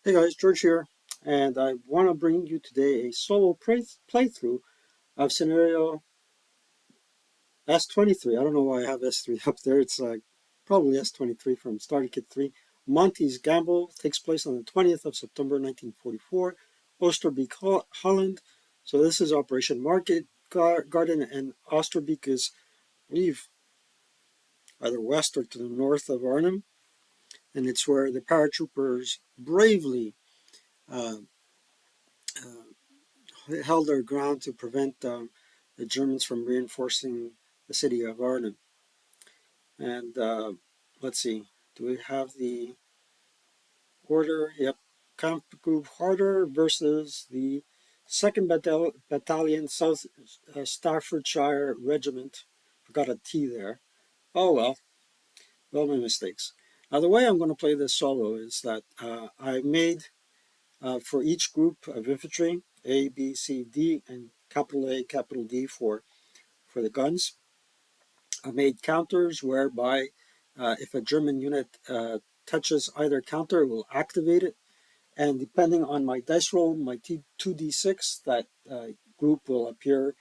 Hey guys, George here, and I want to bring you today a solo playthrough of Scenario S23. I don't know why I have S3 up there. It's probably S23 from Starter Kit 3. Monty's Gamble takes place on the 20th of September 1944, Oosterbeek, Holland. So this is Operation Market Garden, and Oosterbeek is, I believe, either west or to the north of Arnhem, and it's where the paratroopers bravely uh, held their ground to prevent the Germans from reinforcing the city of Arnhem. And let's see, do we have the order? Yep, Camp Group Harder versus the 2nd Battalion South Staffordshire Regiment. Forgot a T there. Oh well, my mistakes. Now the way I'm going to play this solo is that I made for each group of infantry, A, B, C, D, and capital A, capital D for the guns. I made counters whereby if a German unit touches either counter, it will activate it. And depending on my dice roll, my 2d6, that group will appear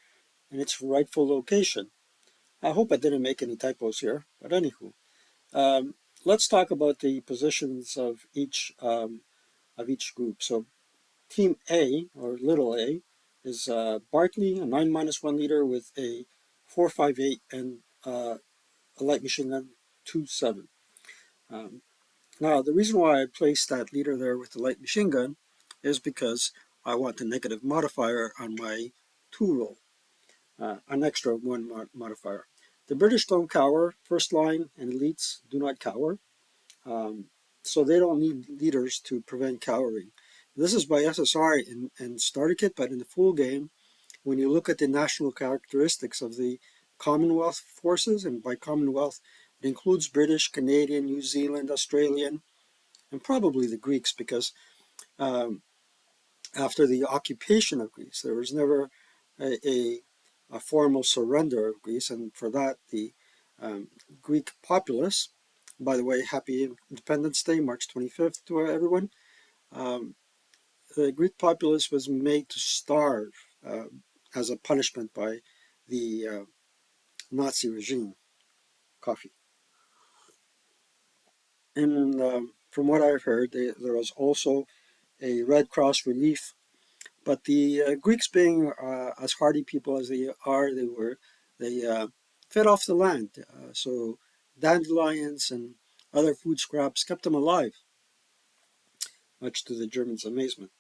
in its rightful location. I hope I didn't make any typos here, but anywho. Let's talk about the positions of each group. So Team A, or little a, is Barkley, a 9-1 leader with a 4.58 and a light machine gun 2.7. Um, Now, the reason why I placed that leader there with the light machine gun is because I want a negative modifier on my 2 roll, an extra 1 modifier. The British don't cower. First line and elites do not cower. Um, so they don't need leaders to prevent cowering. This is by SSR in Starter Kit, but in the full game, when you look at the national characteristics of the Commonwealth forces, and by Commonwealth, it includes British, Canadian, New Zealand, Australian, and probably the Greeks, because um, after the occupation of Greece, there was never a formal surrender of Greece, and for that, the Greek populace, by the way, happy Independence Day, March 25th to everyone. Um, the Greek populace was made to starve uh, as a punishment by the Nazi regime. Coffee. And from what I've heard, there was also a Red Cross relief. But the Greeks, being as hardy people as they are, they fed off the land. So dandelions and other food scraps kept them alive, much to the Germans' amazement.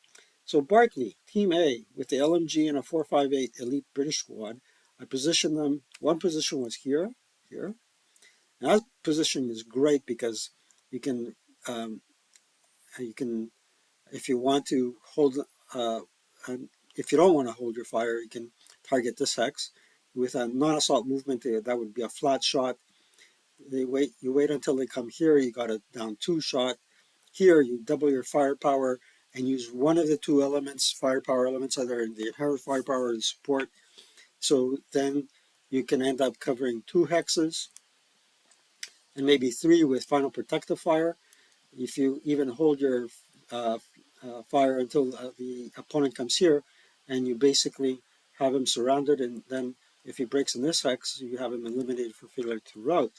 So Barkley, Team A, with the LMG and a 4.58 elite British squad, I positioned them. One position was here. And that position is great because you can, um, you can, if you want to hold, if you don't want to hold your fire, you can target this hex with a non-assault movement. That would be a flat shot. You wait until they come here. You got a down 2 shot. Here, you double your firepower and use one of the 2 elements, firepower elements, either in the inherent firepower or the support. So then you can end up covering 2 hexes and maybe 3 with final protective fire. If you even hold your uh, fire until the opponent comes here, and you basically have him surrounded, and then if he breaks in this hex, you have him eliminated for failure to rout.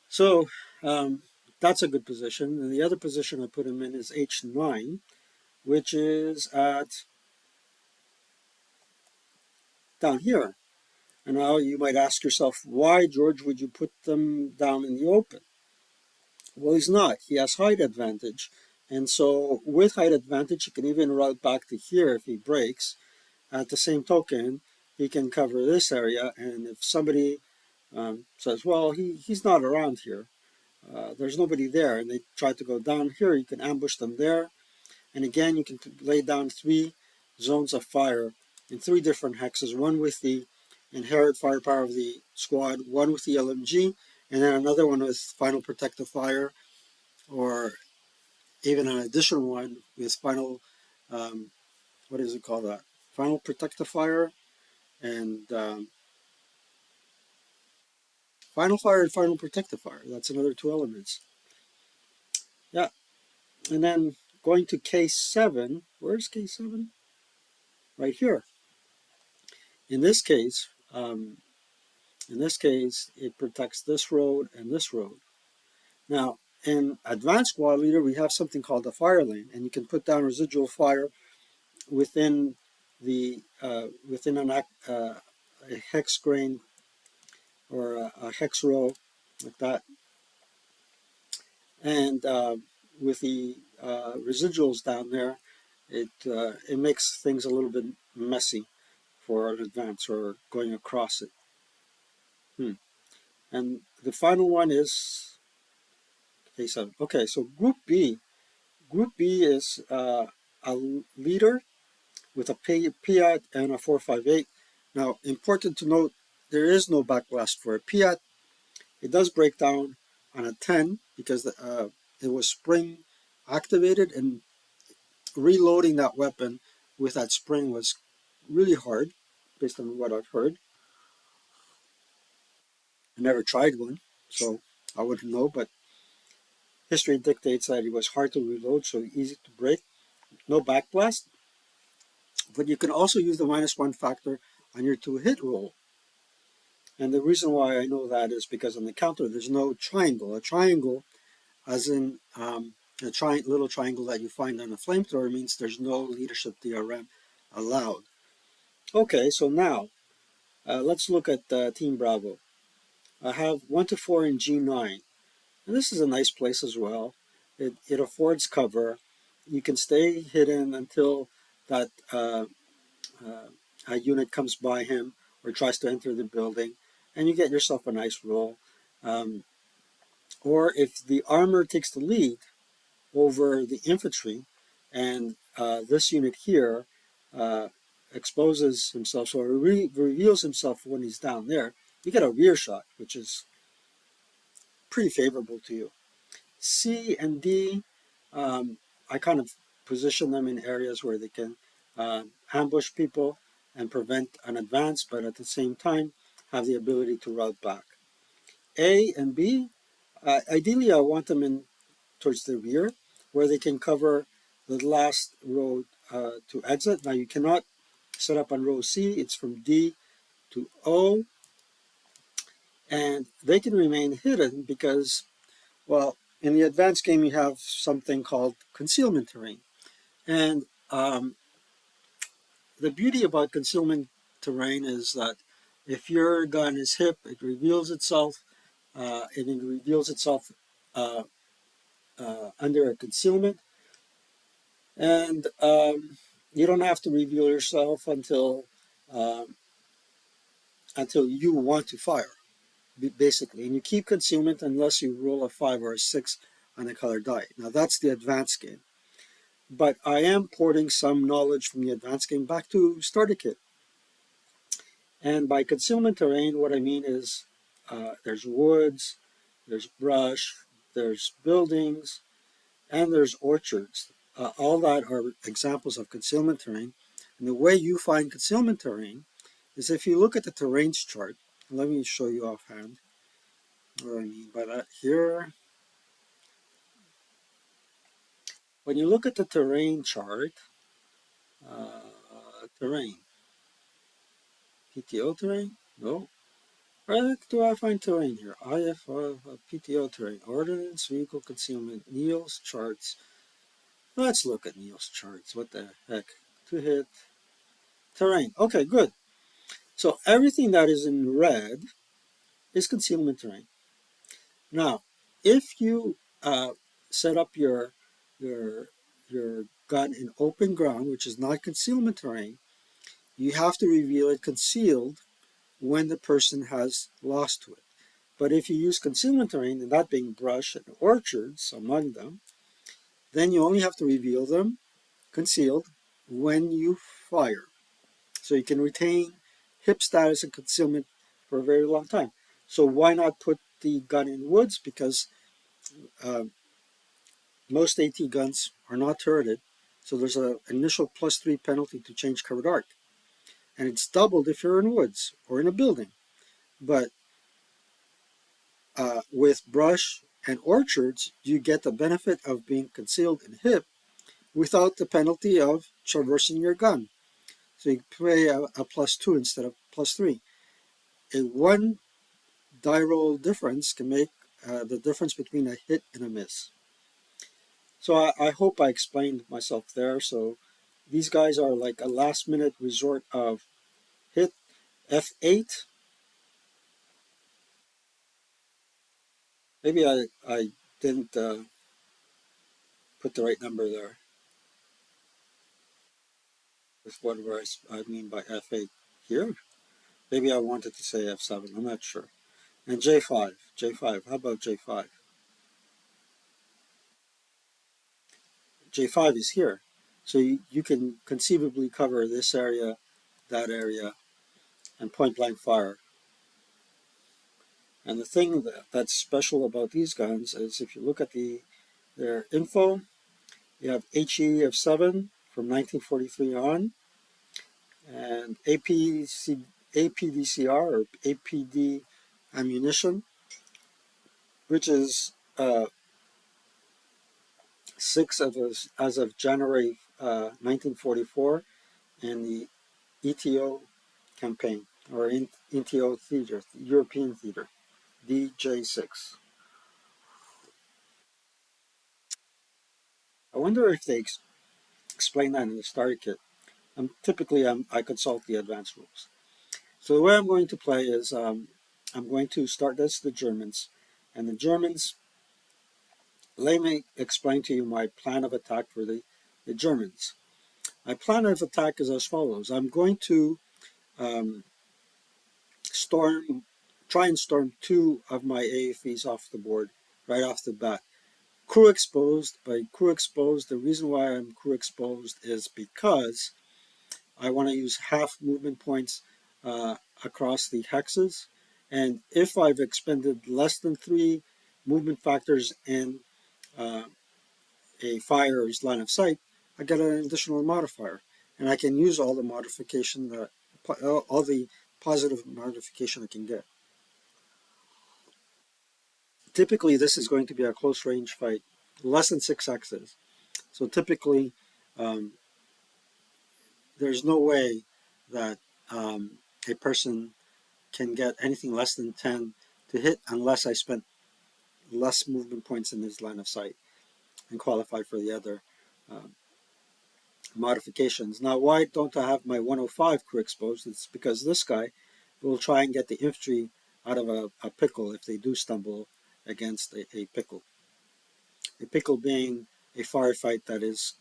So that's a good position. And the other position I put him in is H9, which is at down here. And now you might ask yourself, why, George, would you put them down in the open? Well, he's not. He has height advantage. And so with height advantage, he can even route back to here if he breaks. At the same token, he can cover this area. And if somebody says, well, he's not around here, there's nobody there, and they try to go down here, you can ambush them there. And again, you can lay down 3 zones of fire in 3 different hexes, one with the inherent firepower of the squad, one with the LMG, and then another one with final protective fire, or even an additional one with final, what is it called that? Final protective fire and final fire and final protective fire. That's another 2 elements. Yeah, And then going to case 7, where's case 7? Right here. In this case, um, it protects this road and this road. Now, in advanced squad leader, we have something called the fire lane, and you can put down residual fire within within a hex grain or a hex row like that, and with the residuals down there, it makes things a little bit messy for an advance or going across it. And the final one is K7. Okay, so Group B. Group B is a leader with a Piat and a 458. Now, important to note, there is no backblast for a Piat. It does break down on a 10 because it was spring activated, and reloading that weapon with that spring was really hard based on what I've heard. I never tried one, so I wouldn't know, but history dictates that it was hard to reload, so easy to break. No backblast, but you can also use the -1 factor on your 2-hit roll. And the reason why I know that is because on the counter there's no triangle. A triangle, as in a little triangle that you find on a flamethrower, means there's no leadership DRM allowed. Okay, so now let's look at Team Bravo. I have 1 to 4 in G9. And this is a nice place as well. It affords cover. You can stay hidden until that a unit comes by him or tries to enter the building, and you get yourself a nice roll. Um, or if the armor takes the lead over the infantry, and this unit here uh, exposes himself, so reveals himself when he's down there, you get a rear shot, which is pretty favorable to you. C and D, I kind of position them in areas where they can ambush people and prevent an advance, but at the same time have the ability to route back. A and B, ideally I want them in towards the rear where they can cover the last road to exit. Now you cannot set up on row C, it's from D to O, and they can remain hidden because, well, in the advanced game, you have something called concealment terrain. And the beauty about concealment terrain is that if your gun is hip, it reveals itself, and it reveals itself uh, under a concealment. And you don't have to reveal yourself um, until you want to fire, basically. And you keep concealment unless you roll a 5 or a 6 on the colored die. Now, that's the advanced game. But I am porting some knowledge from the advanced game back to starter kit. And by concealment terrain, what I mean is there's woods, there's brush, there's buildings, and there's orchards. All that are examples of concealment terrain. And the way you find concealment terrain is if you look at the terrains chart. Let me show you offhand what I mean by that here. When you look at the terrain chart, terrain, PTO terrain? No. Where do I find terrain here? IF PTO terrain, ordnance, vehicle concealment, Neil's charts. Let's look at Neil's charts. What the heck? To hit terrain. Okay, good. So everything that is in red is concealment terrain. Now, if you set up your your gun in open ground, which is not concealment terrain, you have to reveal it concealed when the person has lost to it. But if you use concealment terrain, and that being brush and orchards among them, then you only have to reveal them concealed when you fire. So you can retain hip status and concealment for a very long time. So why not put the gun in woods? Because uh, most AT guns are not turreted. So there's an initial +3 penalty to change covered arc. And it's doubled if you're in woods or in a building. But with brush and orchards, you get the benefit of being concealed and hit without the penalty of traversing your gun. So you play a +2 instead of +3. A one die roll difference can make the difference between a hit and a miss. So I hope I explained myself there. So these guys are like a last minute resort of hit F8. Maybe I didn't put the right number there with whatever I mean by F8 here. Maybe I wanted to say F7. I'm not sure. And J5. J5. How about J5? J5 is here. So you can conceivably cover this area, that area, and point blank fire. And the thing that's special about these guns is if you look at their info, you have HE of 7 from 1943 on, and APDCR or APD ammunition, which is 6 as of January 1944 in the ETO campaign or ETO theater, European theater, DJ6. I wonder if they explain that in the starter kit. I consult the advanced rules. So the way I'm going to play is I'm going to start this the Germans, and the Germans. Let me explain to you my plan of attack for the Germans. My plan of attack is as follows. I'm going to um, storm, try and storm 2 of my AFEs off the board right off the bat. Crew exposed. By crew exposed, the reason why I'm crew exposed is because I want to use half movement points across the hexes. And if I've expended less than 3 movement factors in uh, a fire's line of sight, I get an additional modifier. And I can use all the modification, all the positive modification I can get. Typically, this is going to be a close range fight, less than 6 hexes. So typically, um, there's no way that a person can get anything less than 10 to hit unless I spent less movement points in his line of sight and qualify for the other uh, modifications. Now, why don't I have my 105 crew exposed? It's because this guy will try and get the infantry out of a pickle if they do stumble against a pickle. A pickle being a firefight that is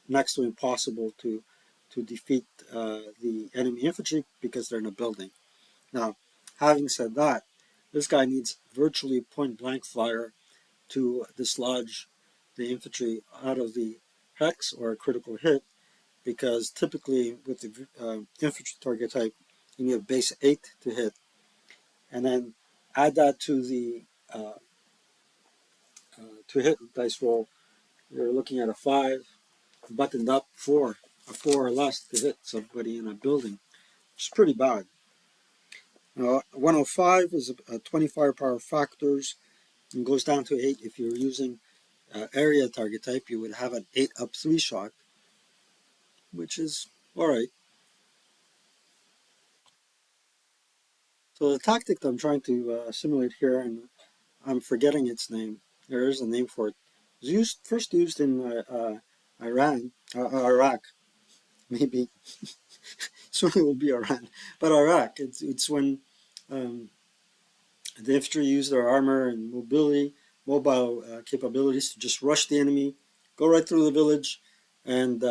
next to impossible to defeat the enemy infantry because they're in a building. Now, having said that, this guy needs virtually point blank fire to dislodge the infantry out of the hex or a critical hit, because typically with the infantry target type, you need a base 8 to hit, and then add that to the uh, to hit dice roll. You're looking at a 5, buttoned up 4, a 4 or less to hit somebody in a building, which is pretty bad. 105 is a 20 firepower factors and goes down to 8. If you're using area target type, you would have an 8 up 3 shot, which is alright. So the tactic that I'm trying to simulate here, and I'm forgetting its name. There is a name for it. It was first used in Iraq, maybe. Soon it will be Iran, but Iraq. It's when um, the infantry use their armor and mobile capabilities to just rush the enemy, go right through the village, and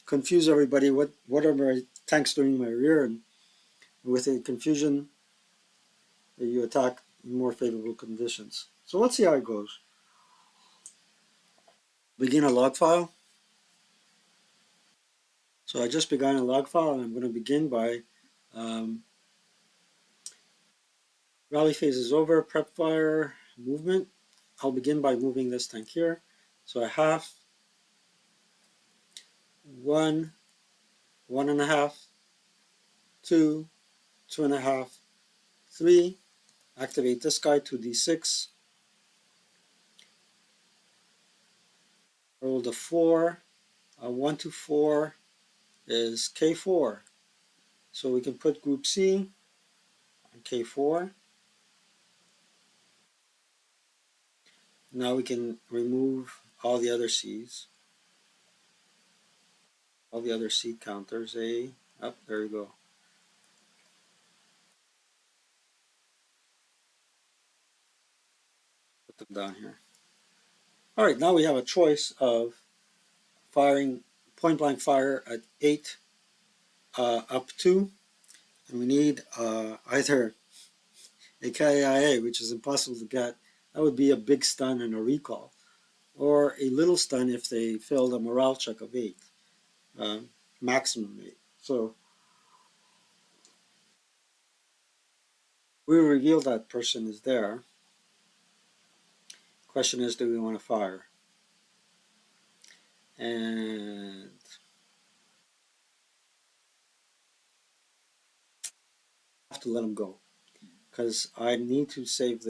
confuse everybody. What are my tanks doing in my rear? And with a confusion, you attack in more favorable conditions. So let's see how it goes. Begin a log file. So I just began a log file, and I'm going to begin by um, rally phase is over, prep fire, movement. I'll begin by moving this tank here. So I have 1, 1.5, 2, 2.5, 3. Activate this guy to D6. roll the 4. 1 to 4 is K4. So we can put group C on K4. Now we can remove all the other C's, all the other C counters. There we go. Put them down here. All right, now we have a choice of firing point blank fire at 8 up to, and we need either a KIA, which is impossible to get. That would be a big stun and a recall, or a little stun if they failed a morale check of 8, uh, maximum 8. So we reveal that person is there. Question is, do we want to fire? And I have to let him go because I need to save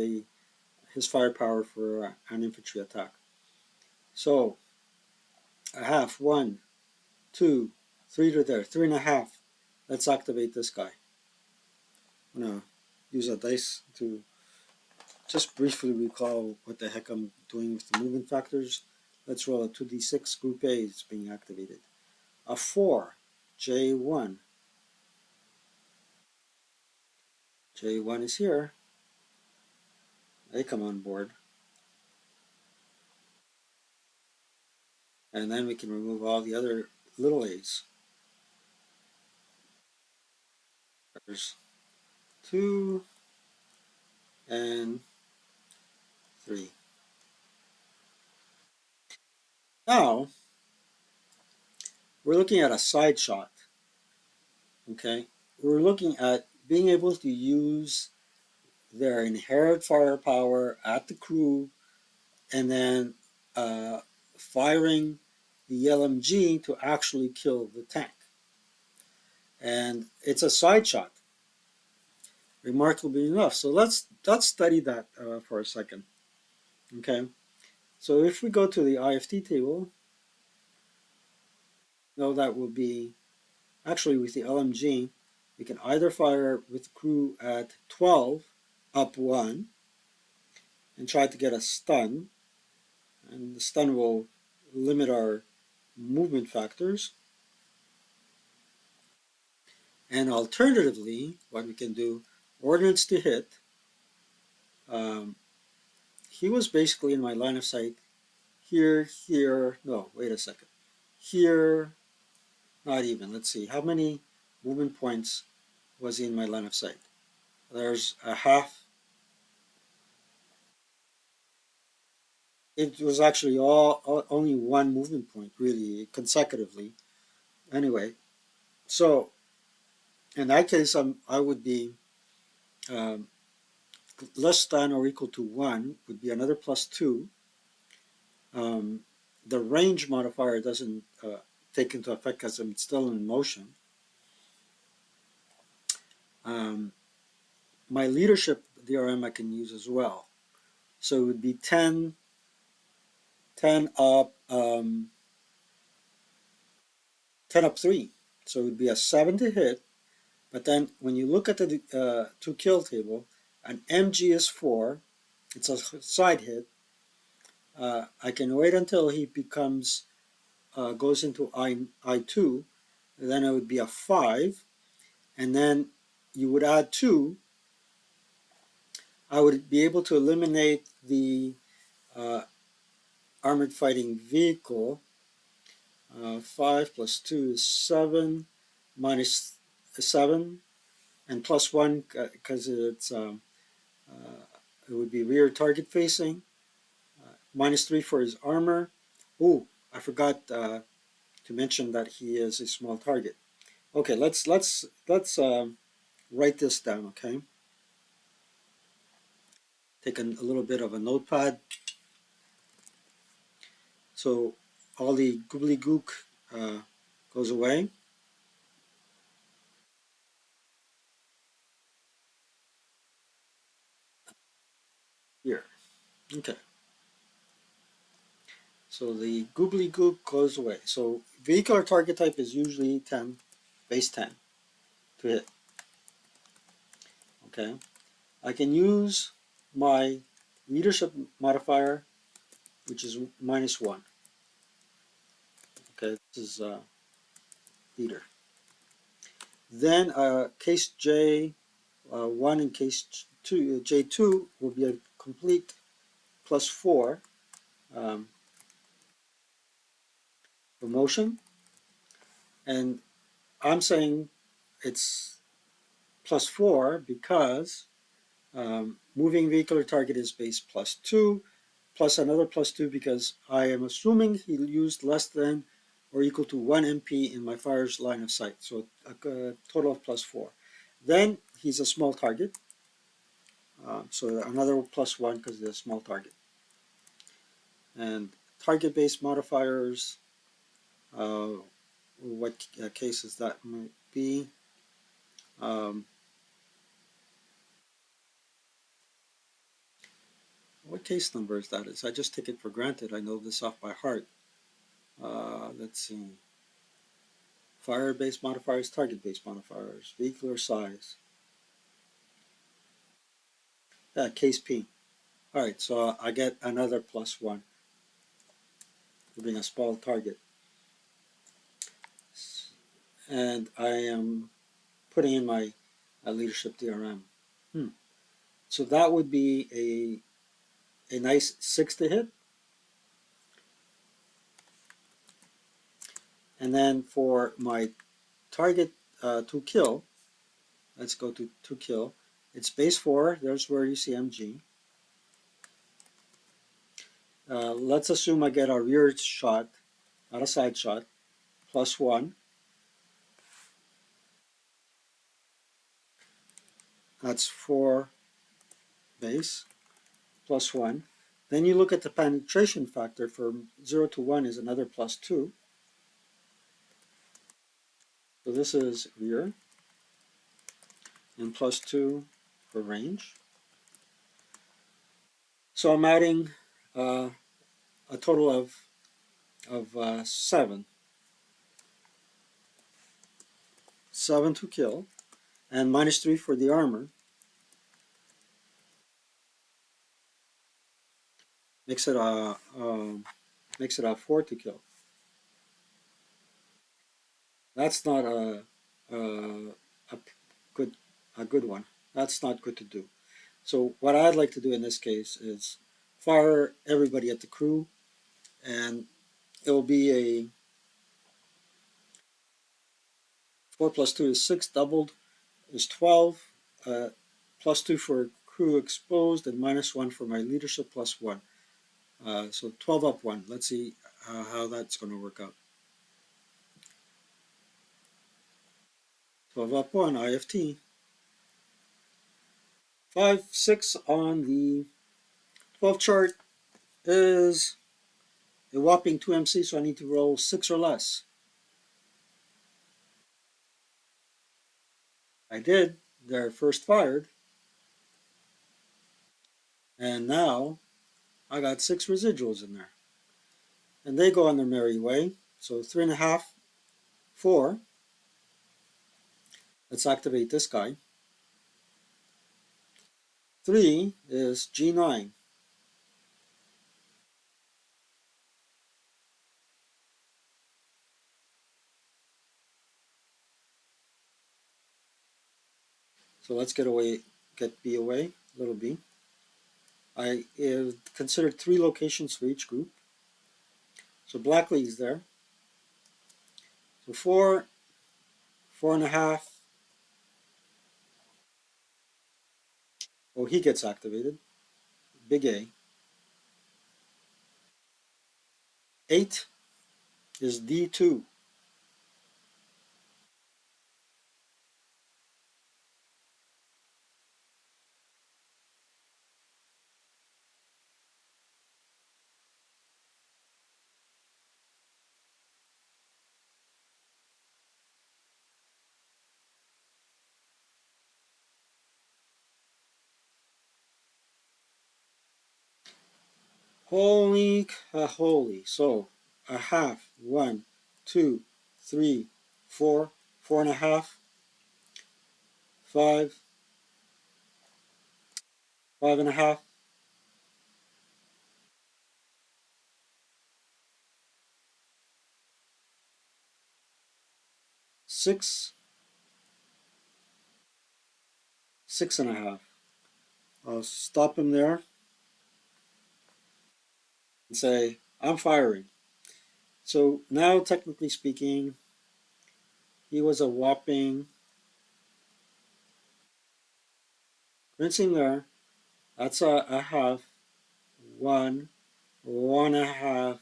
his firepower for an infantry attack. So a half, 1, 2, 3 to there, 3.5. Let's activate this guy. I'm gonna use a dice to just briefly recall what the heck I'm doing with the movement factors. Let's roll a 2d6. Group A is being activated. A 4, J1. J1 is here. They come on board. And then we can remove all the other little a's. There's 2 and 3. Now, we're looking at a side shot. Okay? We're looking at being able to use their inherent firepower at the crew and then firing the LMG to actually kill the tank. And it's a side shot, remarkably enough. So let's study that for a second. Okay, so if we go to the IFT table, no, that will be actually with the LMG. We can either fire with the crew at 12 up 1 and try to get a stun, and the stun will limit our movement factors. And alternatively, what we can do, ordnance to hit. Um, he was basically in my line of sight here, here. No, wait a second. Here, not even. Let's see. How many movement points was he in my line of sight? There's a half. It was actually only one movement point, really, consecutively. Anyway, so in that case, I would be um, less than or equal to 1 would be another +2. Um, the range modifier doesn't take into effect because I'm still in motion. Um, my leadership DRM I can use as well. So it would be 10, 10 up, 10 up 3. So it would be a 7 to hit. But then when you look at the to kill table, an MG is 4. It's a side hit. I can wait until he becomes goes into I2. Then it would be a 5. And then you would add 2. I would be able to eliminate the uh, armored fighting vehicle. 5 plus 2 is 7, minus 7, and plus 1 because it would be rear target facing. Minus 3 for his armor. Oh, I forgot to mention that he is a small target. Okay, let's write this down. Okay, take a little bit of a notepad. So all the gobbledygook goes away. Here. Okay. So the googly gook goes away. So vehicular target type is usually 10, base 10 to hit. Okay. I can use my leadership modifier, which is -1. Okay, this is leader. Then case J1 and case J2 will be a complete +4 um, promotion. And I'm saying it's +4 because moving vehicular target is base +2, plus another +2 because I am assuming he used less than or equal to 1 MP in my fire's line of sight. So a total of +4. Then he's a small target. So another +1 because it's a small target. And target-based modifiers, uh, what cases that might be. Um, what case number is that? I just take it for granted. I know this off by heart. Let's see. Fire-based modifiers, target-based modifiers, vehicular size. Yeah, case P. All right, so I get another +1 for being a small target. And I am putting in my leadership DRM. So that would be a nice 6 to hit. And then for my target to kill, let's go to kill. It's base 4. There's where you see MG. Let's assume I get a rear shot, not a side shot, +1. That's 4 base, +1. Then you look at the penetration factor from 0 to 1 is another +2. So this is rear and +2 for range. So I'm adding uh, a total of 7. 7 to kill, and -3 for the armor. Makes it a 4 to kill. That's not a good a good one. That's not good to do. So what I'd like to do in this case is fire everybody at the crew, and it will be a 4 plus 2 is 6, doubled is 12, +2 for crew exposed, and -1 for my leadership +1. So 12 up 1. Let's see how that's going to work out. 12 up 1, IFT. 5, 6 on the 12 chart is a whopping 2 MC, so I need to roll 6 or less. I did. They're first fired. And now I got 6 residuals in there. And they go on their merry way. So 3.5, 4. Let's activate this guy. 3 is G9. So let's get B away, little b. I have considered 3 locations for each group. So Blackley is there. So 4, 4.5. Oh, he gets activated. Big A. 8 is D2. Holy, holy. So a half, one, two, three, four, four and a half, five, five and a half, six, six and a half. I'll stop him there and say, I'm firing. So now, technically speaking, he was a whopping, rinsing there, that's a half, one, one and a half,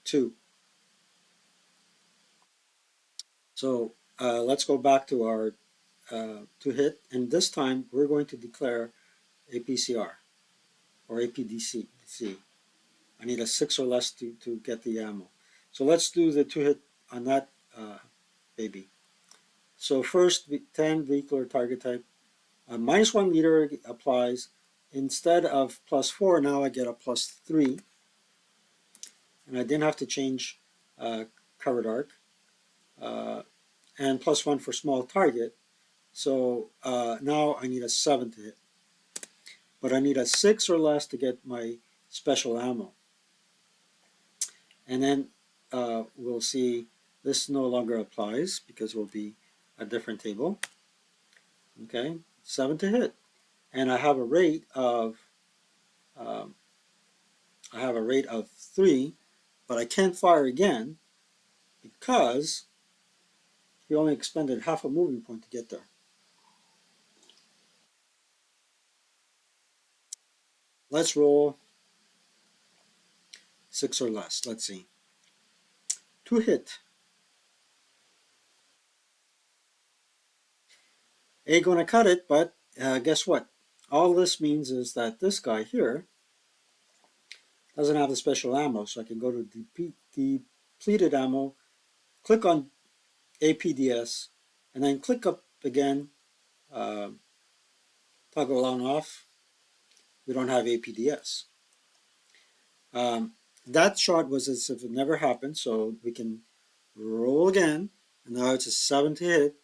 two. So let's go back to our to hit, and this time we're going to declare a PCR or APDC. I need a six or less to get the ammo. So let's do the two hit on that baby. So first, 10 vehicular target type. Minus 1 liter applies. Instead of plus 4, now I get a plus 3. And I didn't have to change covered arc. Uh, and plus 1 for small target. So now I need a 7 to hit. But I need a 6 or less to get my special ammo. And then we'll see this no longer applies because it will be a different table. Okay, 7 to hit. And um, I have a rate of 3, but I can't fire again because he only expended half a moving point to get there. Let's roll 6 or less. Let's see. To hit. Ain't gonna cut it, but guess what? All this means is that this guy here doesn't have the special ammo, so I can go to depleted ammo, click on APDS, and then click up again, uh, toggle on off. We don't have APDS. Um, that shot was as if it never happened, so we can roll again. And now it's a 7 to hit.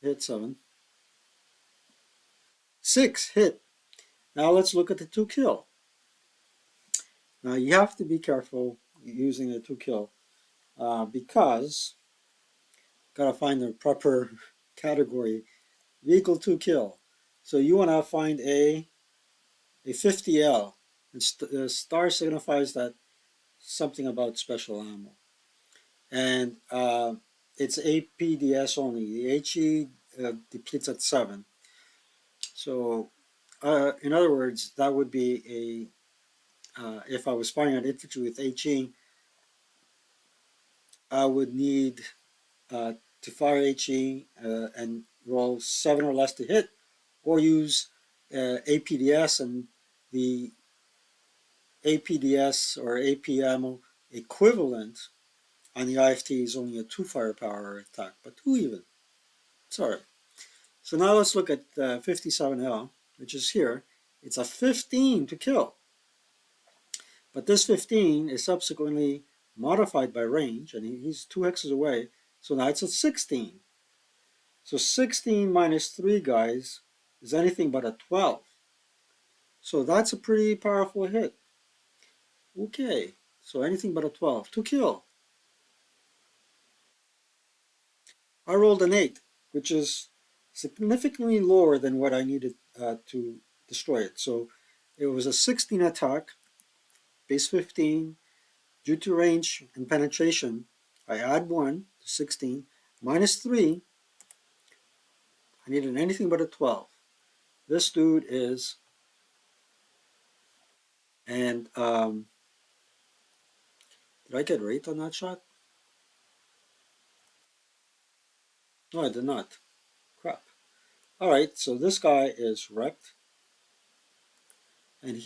Hit 7. 6 hit. Now let's look at the 2 kill. Now you have to be careful using the 2 kill because gotta find the proper category. Vehicle 2 kill. So you want to find a 50L. And star signifies that something about special ammo. And it's APDS only. The HE depletes at 7. So, in other words, that would be if I was firing at infantry with HE, I would need uh, to fire HE and roll 7 or less to hit, or use APDS, and the APDS or AP ammo equivalent on the IFT is only a 2 firepower attack, but 2 even. It's all right. So now let's look at 57L, which is here. It's a 15 to kill. But this 15 is subsequently modified by range, and he's 2 hexes away. So now it's a 16. So 16 minus 3, guys, is anything but a 12. So that's a pretty powerful hit. Okay, so anything but a 12 to kill. I rolled an 8, which is significantly lower than what I needed to destroy it. So it was a 16 attack, base 15. Due to range and penetration, I add 1 to 16, minus 3. I needed anything but a 12. This dude is, and did I get rate on that shot? No, I did not. Crap. All right, so this guy is wrecked, and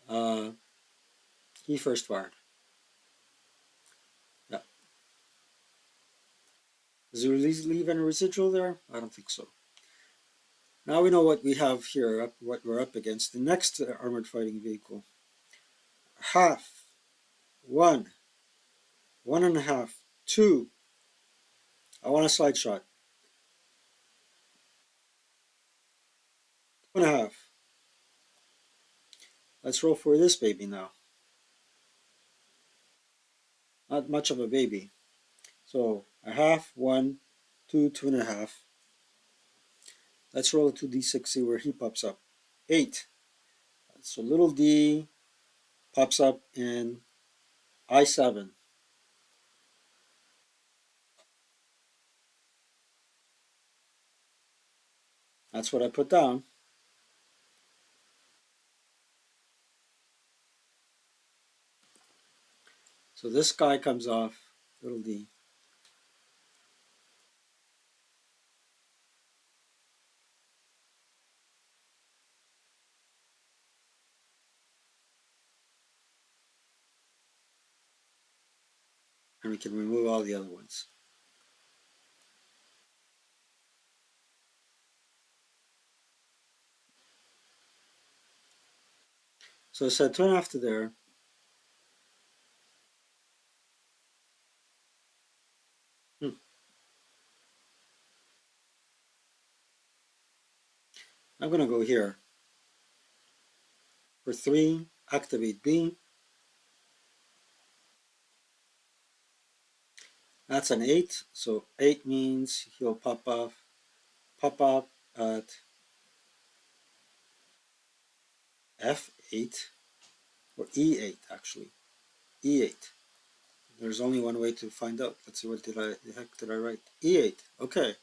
uh, he first fired. Yeah. Does he leave any residual there? I don't think so. Now we know what we have here, what we're up against. The next armored fighting vehicle. Half, one, one and a half, two. I want a slide shot. Two and a half. Let's roll for this baby now. Not much of a baby. So a half, one, two, two and a half. Let's roll a 2d6, see where he pops up. 8. So little d pops up in I7. That's what I put down. So this guy comes off, little d. And we can remove all the other ones. So I said 2.5 to there. I'm going to go here. For 3, activate B. That's an 8. So 8 means he'll pop up at F8, or E8 actually. E8. There's only one way to find out. Let's see, what the heck did I write? E8. Okay.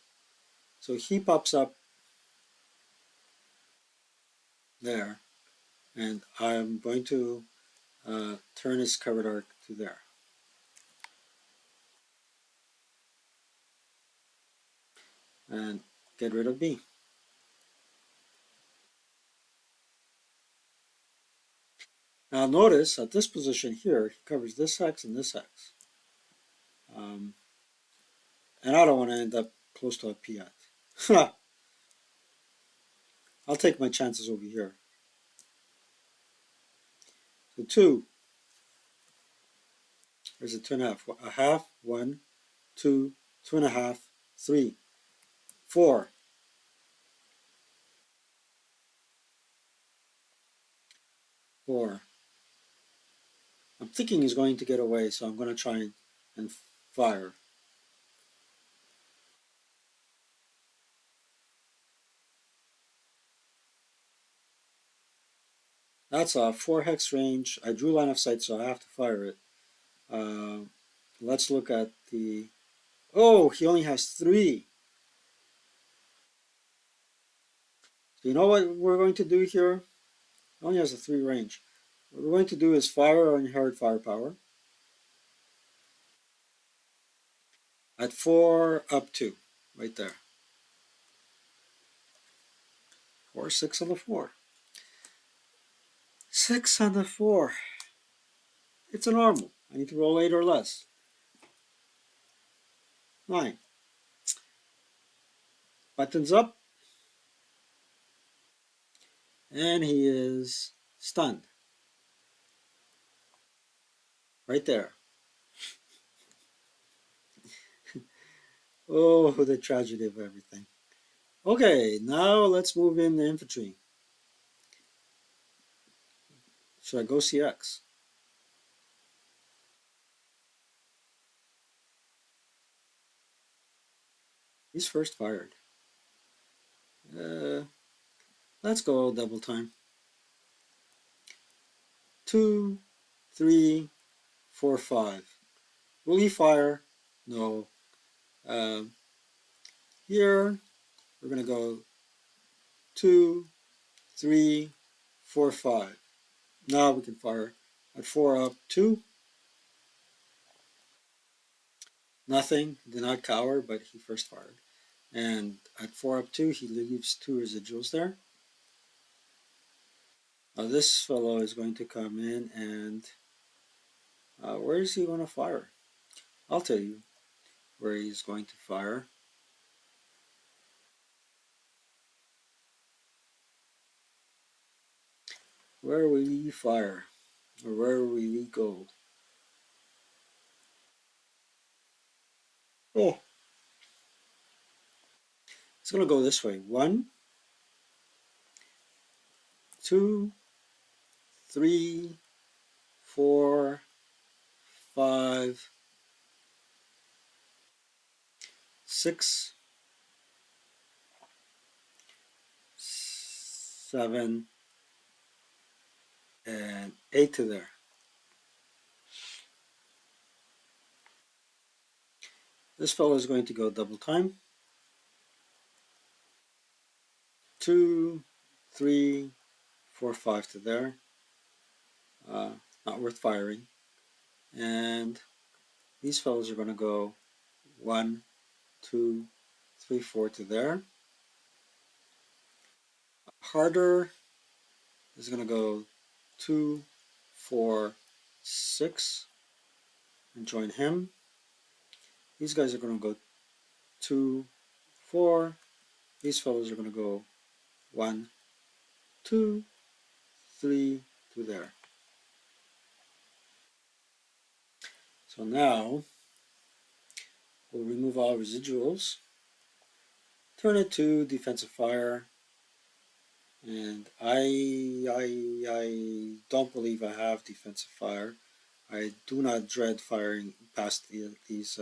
So he pops up there, and I'm going to turn his covered arc to there. And get rid of B. Now notice at this position here, he covers this hex and this hex. And I don't want to end up close to a Piat. I'll take my chances over here. So 2, there's a 2.5. A half, 1, 2, 2.5, 3, 4. 4. I'm thinking he's going to get away, so I'm going to try and fire. That's a 4 hex range. I drew line of sight, so I have to fire it. Let's look at the... Oh, he only has 3. So you know what we're going to do here? He only has a 3 range. What we're going to do is fire our inherent firepower at 4 up 2, right there. Or 6 on the 4. 6 on the 4. It's a normal. I need to roll 8 or less. 9. Buttons up. And he is stunned. Right there. Oh, the tragedy of everything. Okay, now let's move in the infantry. Should I go CX? He's first fired. Let's go double time. 2, 3, 4, 5. Will he fire? No. Here, we're going to go 2, 3, 4, 5. Now we can fire at 4 up 2. Nothing. Did not cower, but he first fired. And at 4 up 2, he leaves 2 residuals there. Now this fellow is going to come in and where is he going to fire? I'll tell you where he's going to fire. Where will we fire? Or where will we go? Oh, it's going to go this way. 1, 2, 3, 4, 5, 6, 7, and 8 to there. This fellow is going to go double time. 2, 3, 4, 5 to there. Not worth firing. And these fellows are going to go 1, 2, 3, 4 to there. Harder is going to go 2, 4, 6 and join him. These guys are going to go 2, 4. These fellows are going to go 1, 2, 3 to there. So now we'll remove all residuals, turn it to defensive fire, and I don't believe I have defensive fire. I do not dread firing past these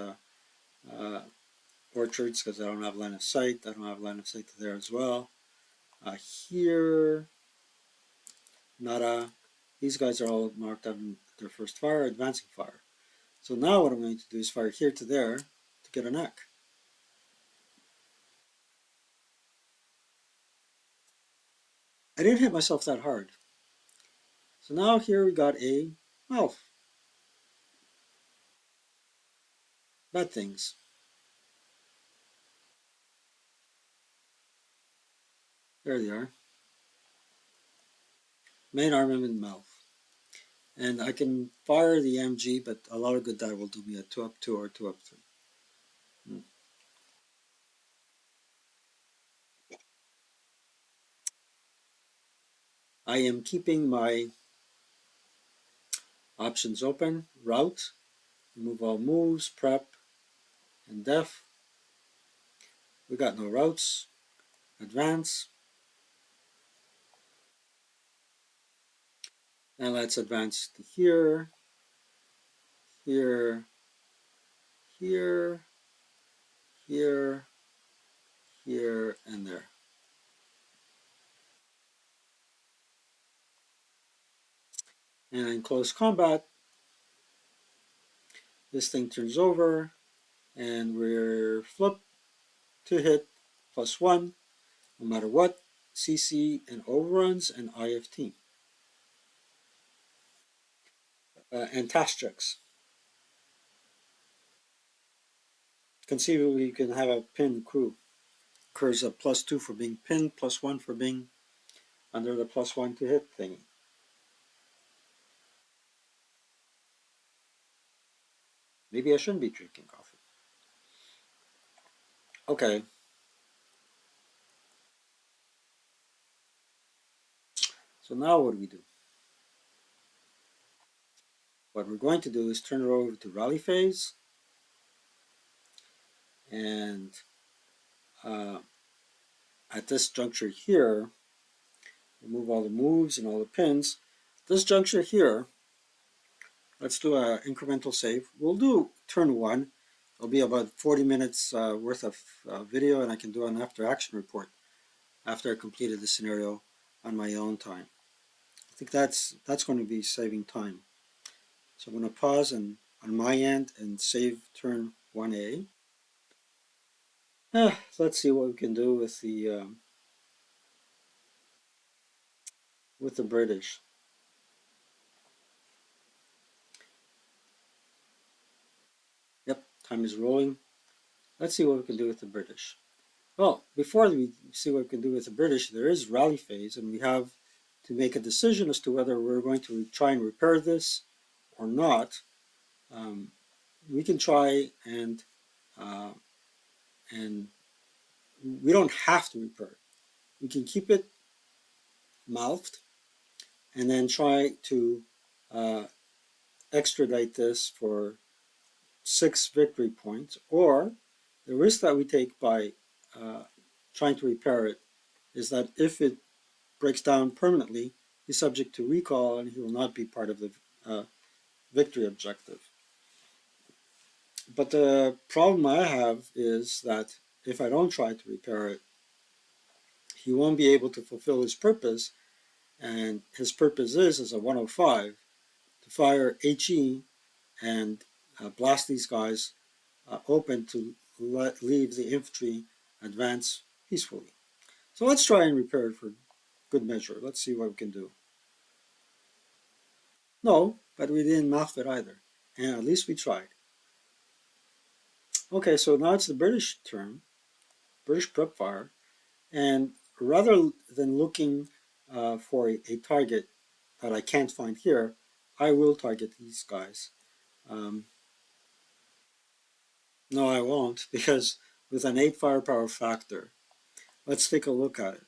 orchards because I don't have line of sight. I don't have line of sight to there as well. Here, nada. These guys are all marked on their first fire, advancing fire. So now what I'm going to do is fire here to there to get a neck. I didn't hit myself that hard. So now here we got a, well, bad things. There they are. Main armament mouth. And I can fire the MG, but a lot of good that will do me a 2 up 2 or 2 up 3. I am keeping my options open. Route, remove all moves, prep, and def. We got no routes. Advance. And let's advance to here, here, here, here, here, and there. And in close combat, this thing turns over, and we're flip to hit +1, no matter what, CC and overruns and IFT. And task checks. Conceivably, you can have a pinned crew. Occurs a +2 for being pinned, +1 for being under the +1 to hit thingy. Maybe I shouldn't be drinking coffee. Okay. So now what do we do? What we're going to do is turn it over to rally phase, and at this juncture here, remove all the moves and all the pins. This juncture here, let's do an incremental save. We'll do turn 1. It'll be about 40 minutes worth of video, and I can do an after action report after I completed the scenario on my own time. I think that's going to be saving time. So I'm going to pause on my end and save turn 1A. Let's see what we can do with the British. Yep, time is rolling. Let's see what we can do with the British. Well, before we see what we can do with the British, there is rally phase, and we have to make a decision as to whether we're going to try and repair this or not. We can try and we don't have to repair it. We can keep it mouthed, and then try to uh, extradite this for 6 victory points, or the risk that we take by uh, trying to repair it is that if it breaks down permanently, he's subject to recall and he will not be part of the uh, victory objective. But the problem I have is that if I don't try to repair it, he won't be able to fulfill his purpose, and his purpose is, as a 105, to fire HE and blast these guys open to leave the infantry advance peacefully. So let's try and repair it for good measure. Let's see what we can do. No, but we didn't mouth it either. And at least we tried. Okay, so now it's the British turn, British prep fire. And rather than looking for a target that I can't find here, I will target these guys. Um, no, I won't, because with an 8 firepower factor, let's take a look at it.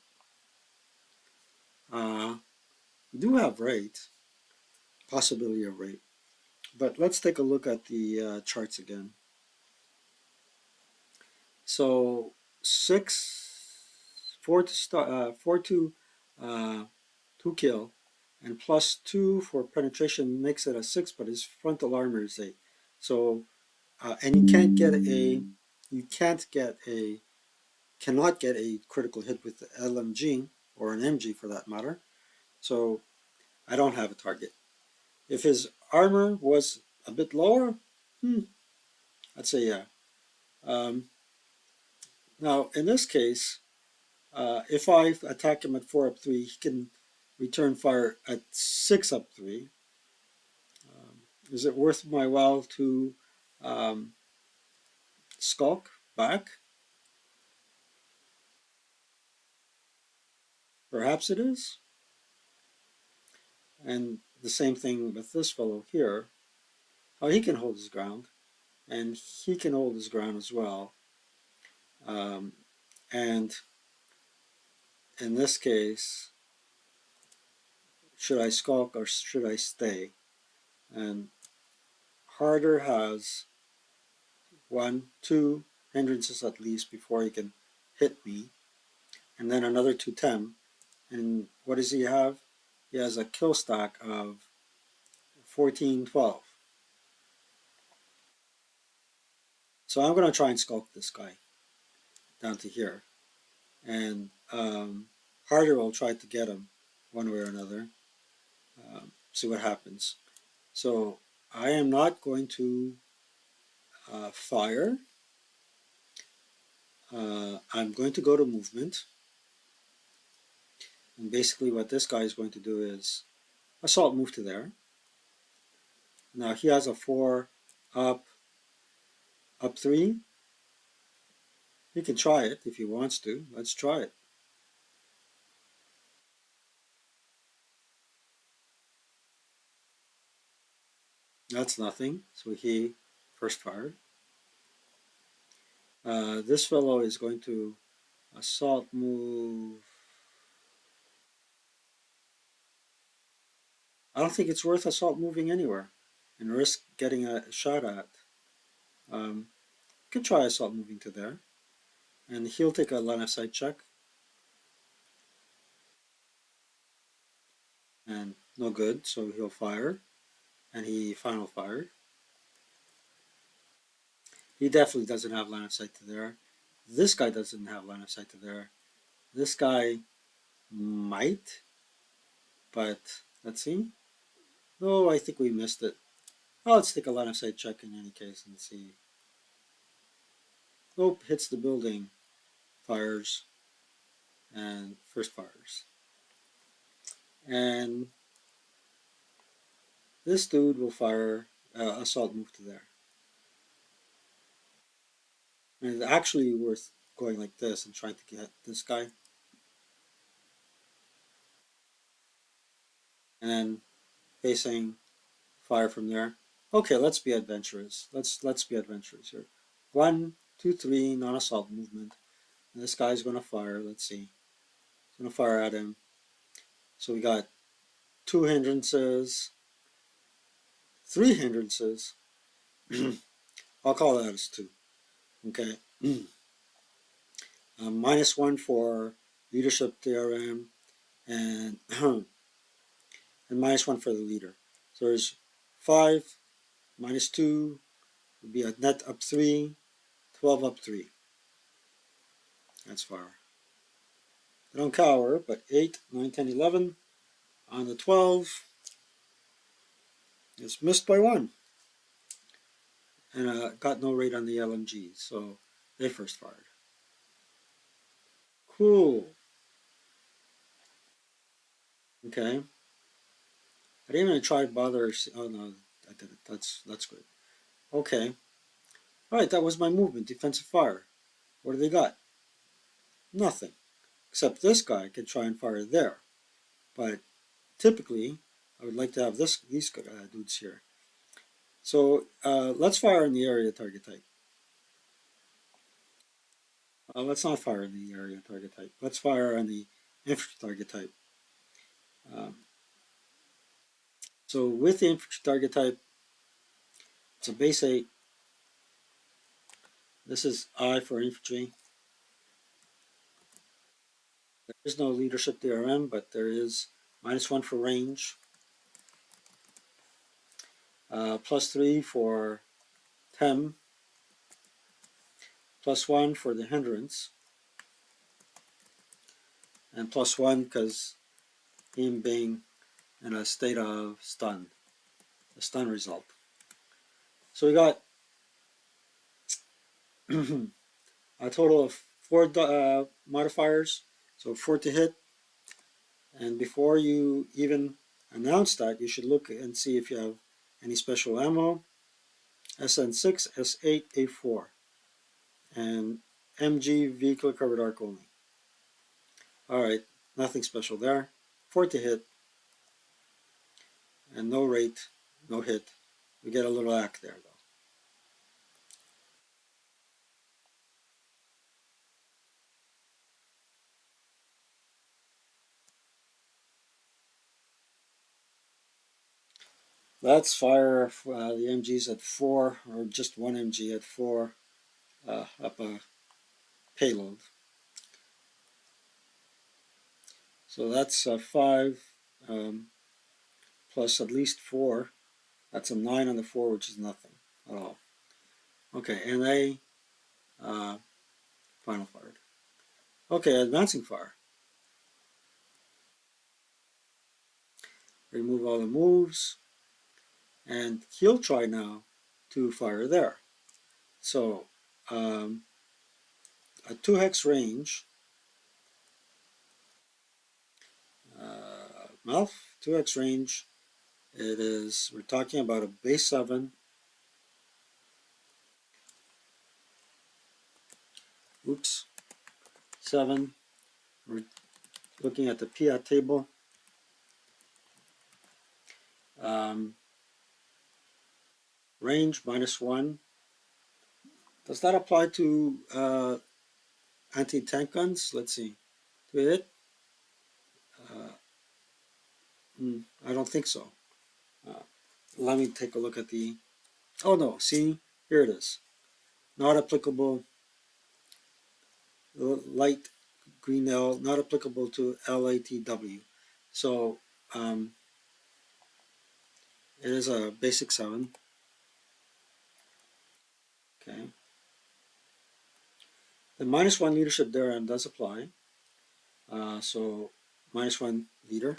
We do have rate, possibility of rate, but let's take a look at the charts again. So 4 to kill, and +2 for penetration makes it a 6, but his frontal armor is 8. So and cannot get a critical hit with the LMG or an MG for that matter. So I don't have a target. If his armor was a bit lower, I'd say yeah. Um, Now in this case, if I attack him at 4 up 3, he can return fire at 6 up 3. Is it worth my while to um, skulk back? Perhaps it is. And the same thing with this fellow here. Oh, he can hold his ground, and he can hold his ground as well. Um, and in this case, should I skulk or should I stay? And Harder has 2 hindrances at least before he can hit me, and then another 2 10. And what does he have? He has a kill stack of 14-12. So I'm going to try and skulk this guy down to here. And Harder will try to get him one way or another. See what happens. So I am not going to fire. I'm going to go to movement. And basically what this guy is going to do is assault move to there. Now he has a 4 up 3. He can try it if he wants to. Let's try it. That's nothing. So he first fired. This fellow is going to assault move. I don't think it's worth assault moving anywhere and risk getting a shot at. You can try assault moving to there, and he'll take a line of sight check, and no good, so he'll fire, and he final fired. He definitely doesn't have line of sight to there. This guy doesn't have line of sight to there. This guy might, but let's see. Oh, I think we missed it. Oh, let's take a line of sight check in any case and see. Nope, hits the building, fires, and first fires. And this dude will fire assault move to there. And it's actually worth going like this and trying to get this guy. And then facing fire from there. Okay, let's be adventurous. Let's be adventurous here. 1, 2, 3, non-assault movement. And this guy's gonna fire. Let's see. He's gonna fire at him. So we got two hindrances, three hindrances. I'll call that as two. Okay. -1 for leadership theorem and and -1 for the leader. So there's 5 minus 2 would be a net up 3, 12 up 3. That's far. They don't cower, but 8, 9, 10, 11 on the 12 is missed by 1. And got no rate on the LMG, so they first fired. Cool. Okay. I didn't even try to bother. Oh no, I did it. That's good. Okay. All right, that was my movement. Defensive fire. What do they got? Nothing. Except this guy can try and fire there. But typically, I would like to have these dudes here. So let's fire in the area target type. Let's not fire in the area target type. Let's fire on the infantry target type. Um, so with the infantry target type, it's a base 8. This is I for infantry. There is no leadership DRM, but there is -1 for range, +3 for TEM, +1 for the hindrance, and +1 because him being in a state of stun, the stun result. So we got a total of 4 modifiers, so 4 to hit. And before you even announce that, you should look and see if you have any special ammo. SN6, S8, A4, and MG vehicle covered arc only. Alright, nothing special there. 4 to hit, and no rate, no hit. We get a little ack there though. Let's fire the MGs at 4, or just one MG at 4, up a payload. So that's 5 plus at least 4. That's a 9 on the 4, which is nothing at all. Okay, and they final fired. Okay, advancing fire. Remove all the moves, and he'll try now to fire there. So a 2-hex range, mouth 2-hex range. It is, we're talking about a base 7. Oops, 7. We're looking at the PIAT table. Range -1. Does that apply to anti-tank guns? Let's see. Do we hit? I don't think so. Uh, Let me take a look at the. Oh no, see, here it is. Not applicable. Light green L, not applicable to LATW. So it is a basic 7. Okay. The -1 leadership theorem does apply. So -1 leader.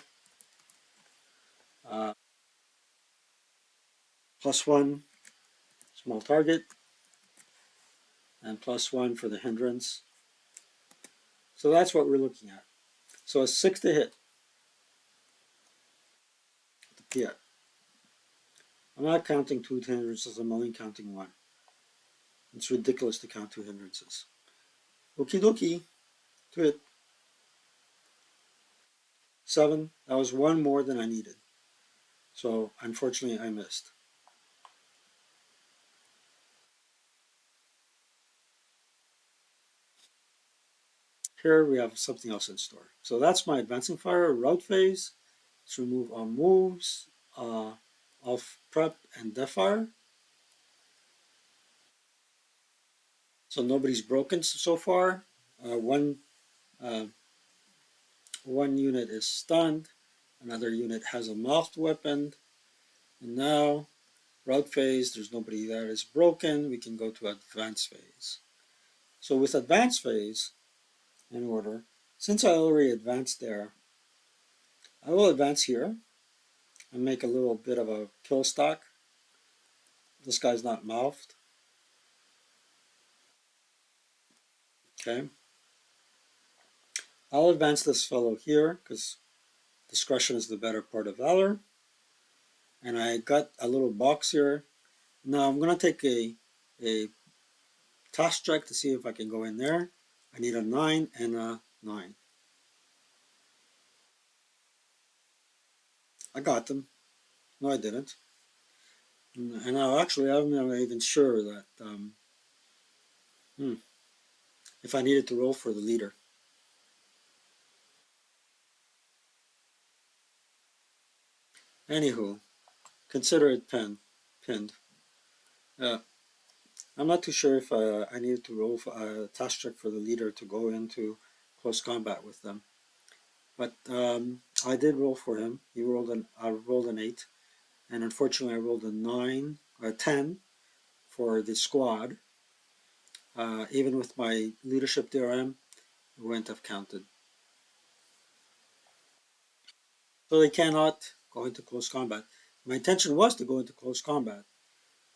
+1 small target. And +1 for the hindrance. So that's what we're looking at. So a 6 to hit. The PIAT. I'm not counting 2 hindrances, I'm only counting 1. It's ridiculous to count 2 hindrances. Okie dokie. To hit. 7. That was 1 more than I needed. So unfortunately I missed. Here we have something else in store. So that's my advancing fire route phase. Let's remove all moves, off prep and defire. So nobody's broken so far. One uh, one unit is stunned. Another unit has a mouthed weapon. And now, route phase, there's nobody that is broken. We can go to advanced phase. So with advanced phase, in order, since I already advanced there, I will advance here and make a little bit of a kill stack. This guy's not mouthed. Okay. I'll advance this fellow here because discretion is the better part of valor. And I got a little box here. Now I'm going to take a task check to see if I can go in there. I need a 9 and a 9. I got them. No, I didn't. And now actually I'm not even sure that if I needed to roll for the leader. Anywho, consider it pinned. Uh, I'm not too sure if I needed to roll for a task check for the leader to go into close combat with them. But I did roll for him. I rolled an 8. And unfortunately I rolled a 9, or a 10 for the squad. Even with my leadership DRM, it wouldn't have counted. So they cannot go into close combat. My intention was to go into close combat.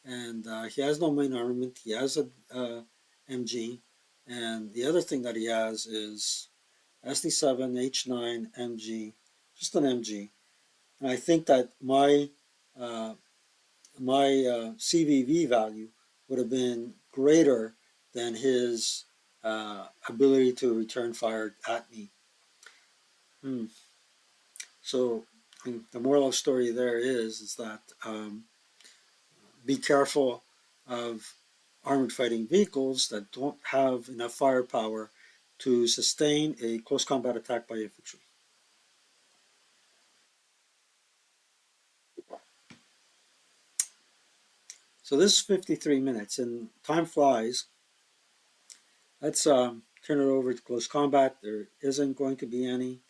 And he has no main armament. He has a MG. And the other thing that he has is SD7, H9, MG. Just an MG. And I think that uh, my CVV value would have been greater than his ability to return fire at me. So the moral of the story there is that be careful of armored fighting vehicles that don't have enough firepower to sustain a close combat attack by infantry. So this is 53 minutes, and time flies. Let's turn it over to close combat. There isn't going to be any.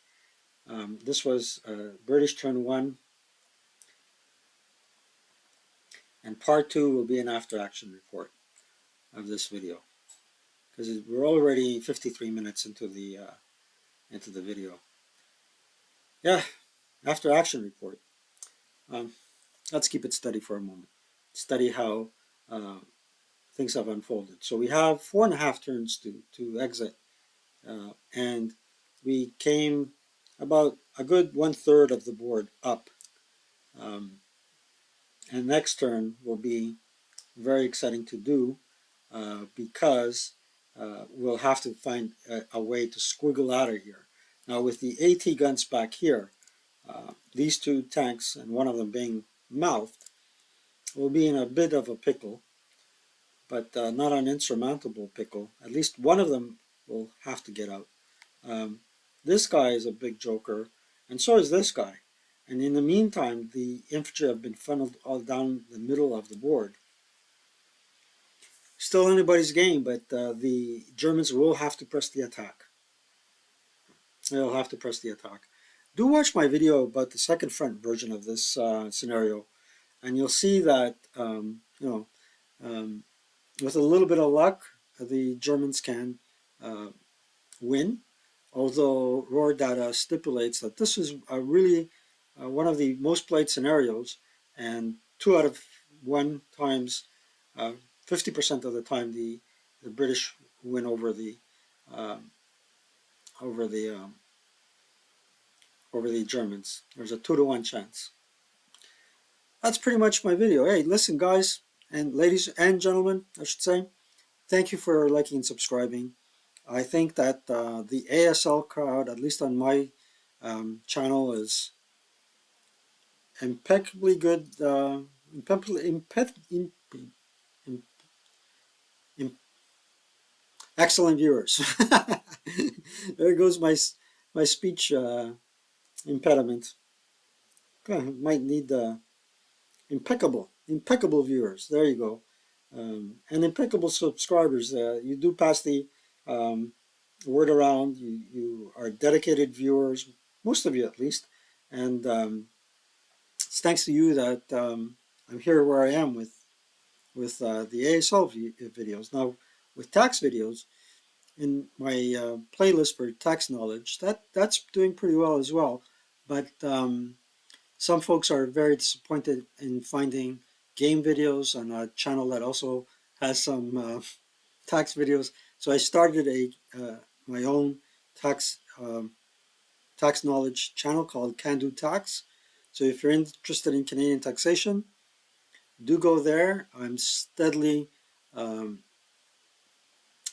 This was British turn 1, and part 2 will be an after action report of this video because we're already 53 minutes into the video. Yeah, after action report. Um, let's keep it steady for a moment. Study how things have unfolded. So we have 4.5 turns to exit, and we came about a good 1/3 of the board up. Um, and next turn will be very exciting to do because we'll have to find a way to squiggle out of here. Now with the AT guns back here, these two tanks and one of them being mouthed, will be in a bit of a pickle, but not an insurmountable pickle. At least one of them will have to get out. Um, this guy is a big joker, and so is this guy. And in the meantime, the infantry have been funneled all down the middle of the board. Still anybody's game, but the Germans will have to press the attack. They'll have to press the attack. Do watch my video about the second front version of this scenario, and you'll see that with a little bit of luck, the Germans can win. Although raw data stipulates that this is a really one of the most played scenarios, and 2 out of 1 times, 50% of the time, the British win um, over the over the Germans. There's a 2-to-1 chance. That's pretty much my video. Hey, listen, guys and ladies and gentlemen, I should say, thank you for liking and subscribing. I think that the ASL crowd, at least on my channel, is impeccably good, excellent viewers. There goes my speech impediment. Might need impeccable viewers. There you go. And impeccable subscribers. You do pass the um, word around. You are dedicated viewers, most of you at least, and it's thanks to you that I'm here where I am with the ASL videos. Now, with tax videos in my playlist for tax knowledge, that's doing pretty well as well. But some folks are very disappointed in finding game videos on a channel that also has some tax videos. So I started a my own tax tax knowledge channel called Can Do Tax. So if you're interested in Canadian taxation, do go there. I'm steadily um,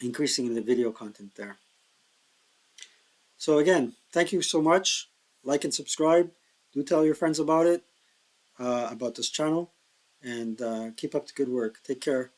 increasing the video content there. So again, thank you so much. Like and subscribe. Do tell your friends about it, about this channel, and keep up the good work. Take care.